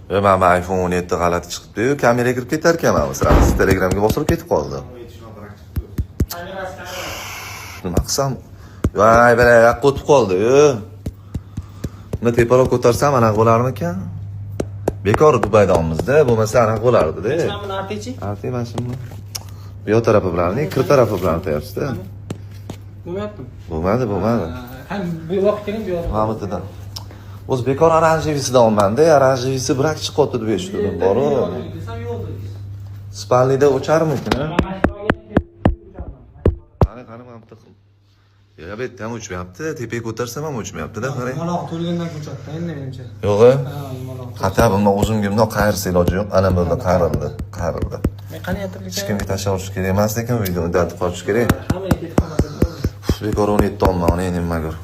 Men iPhone 17 g'alati chiqibdi-yu, kameraga kirib ketar ekanman. Siz Telegramga bosib ketib qoldi. Nima qilsam? Voy, bir yoqqa o'tib qoldi-yu. Buni teparoq ko'tarsam anaqa bo'larmikan? Bekor Dubaydamizda, bo'lmasa anaqa bo'lardi-da. Buni artaychi? Artay mana shuni. Bu yoq tarafi bilan, kir tarafi bilan artayapsiz-da. Bo'lmayaptimi? Bo'lmadi. Ha, bu yoqqa keling, bu yoqqa. Hamitidan. O'z bekor oranjevisidan olmanda, oranjevisi birak chiqibdi deb eshitdim, boru. Spalnida o'charmikin, ha? Qani mamta qil. Ya bet ham o'chmayapti, tepaga ko'tarsam ham o'chmayapti-da, qarang. Maloq to'lgandan ko'chatdi endi menimcha. Yo'q-a? Ha, maloq. Xatar bunda o'zimga bundoq qayirsa iloji yo'q. Ana bunda qayrildi. Men qani yatib Hech kimga tashlab olish kerak emas lekin videoni dartib qolish kerak. Hamma ketib qoladi. Bekor 17 olma, uni nima ko'r.